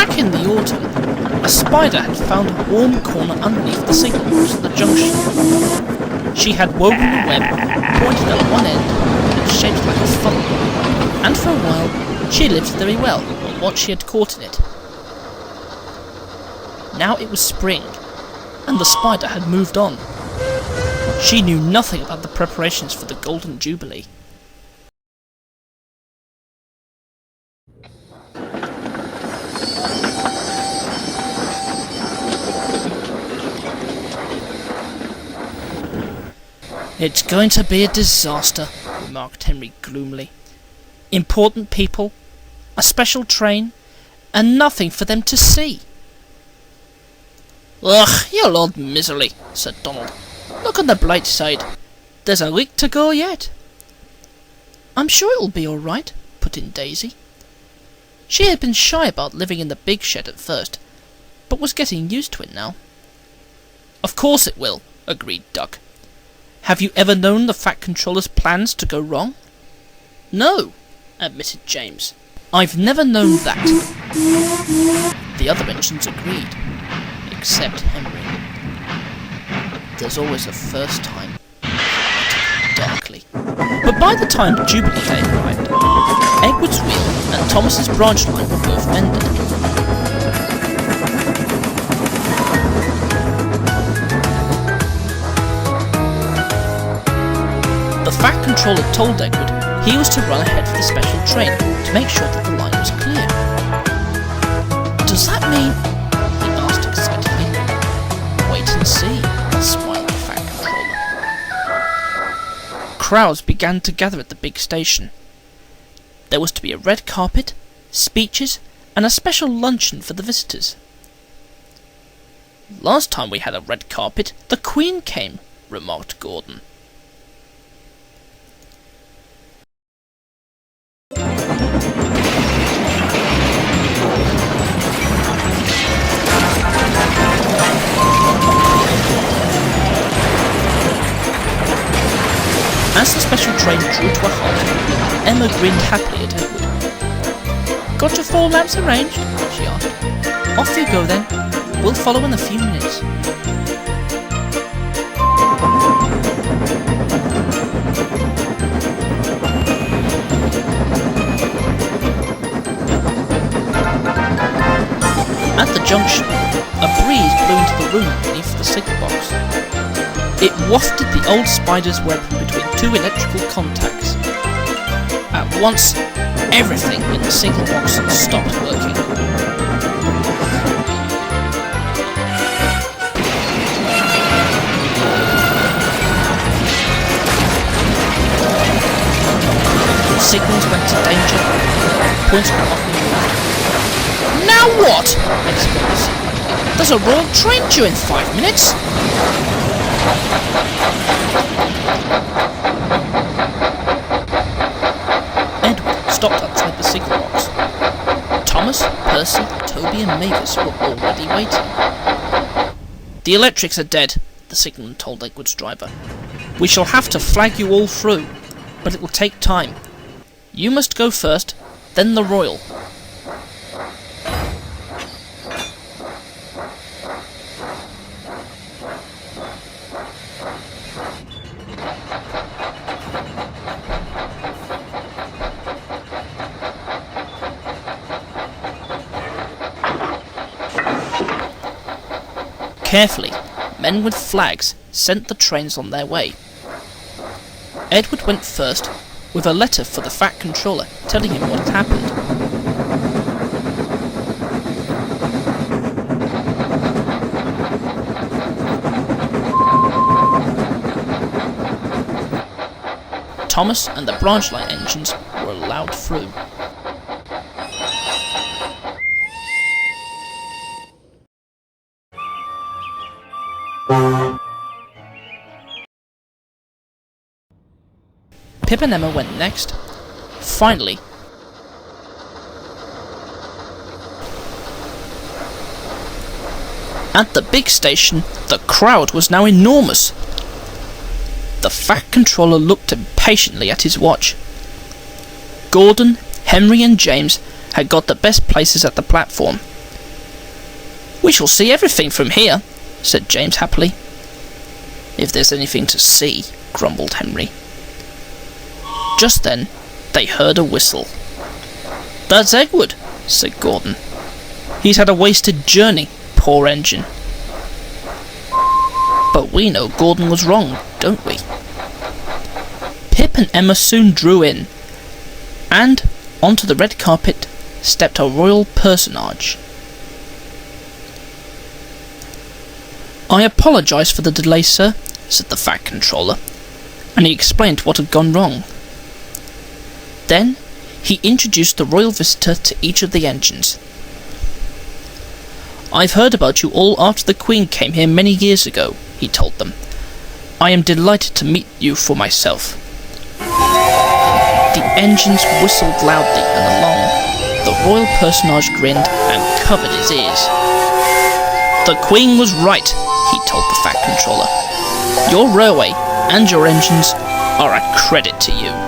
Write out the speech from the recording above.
Back in the autumn, a spider had found a warm corner underneath the signal box at the junction. She had woven a web, pointed at one end, and shaped like a funnel, and for a while she lived very well on what she had caught in it. Now it was spring, and the spider had moved on. She knew nothing about the preparations for the Golden Jubilee. "It's going to be a disaster," remarked Henry gloomily. "Important people, a special train, and nothing for them to see." "Ugh, you old misery," said Donald. "Look on the bright side. There's a week to go yet." "I'm sure it'll be all right," put in Daisy. She had been shy about living in the big shed at first, but was getting used to it now. "Of course it will," agreed Duck. "Have you ever known the Fat Controller's plans to go wrong?" "No," admitted James. "I've never known that." The other engines agreed, except Henry. "There's always a first time," darkly. But by the time Jubilee Day arrived, Edward's wheel and Thomas's branch line were both mended. The Fat Controller told Edward he was to run ahead for the special train to make sure that the line was clear. "Does that mean?" he asked excitedly. "Wait and see," smiled the Fat Controller. Crowds began to gather at the big station. There was to be a red carpet, speeches, and a special luncheon for the visitors. "Last time we had a red carpet, the Queen came," remarked Gordon. As the special train drew to a halt, Emma grinned happily at Edward. "Got your 4 lamps arranged?" she asked. "Off you go then. We'll follow in a few minutes." At the junction, a breeze blew into the room beneath the signal box. It wafted the old spider's web between 2 electrical contacts. At once, everything in the signal box stopped working. Signals went to danger, points were off in the air. "Now what?" exclaimed the signal. "There's a royal train due in 5 minutes!" Edward stopped outside the signal box. Thomas, Percy, Toby and Mavis were already waiting. "The electrics are dead," the signalman told Edward's driver. "We shall have to flag you all through, but it will take time. You must go first, then the Royal." Carefully, men with flags sent the trains on their way. Edward went first, with a letter for the Fat Controller telling him what had happened. Thomas and the branch line engines were allowed through. Pip and Emma went next. Finally, at the big station, the crowd was now enormous. The Fat Controller looked impatiently at his watch. Gordon, Henry and James had got the best places at the platform. "We shall see everything from here," said James happily. "If there's anything to see," grumbled Henry. Just then they heard a whistle. "That's Edward," said Gordon. "He's had a wasted journey, poor engine." But we know Gordon was wrong, don't we? Pip and Emma soon drew in, and onto the red carpet stepped a royal personage. "I apologise for the delay, sir," said the Fat Controller, and he explained what had gone wrong. Then he introduced the royal visitor to each of the engines. "I've heard about you all after the Queen came here many years ago," he told them. "I am delighted to meet you for myself." The engines whistled loudly and along. The royal personage grinned and covered his ears. "The Queen was right," he told the Fat Controller. "Your railway and your engines are a credit to you."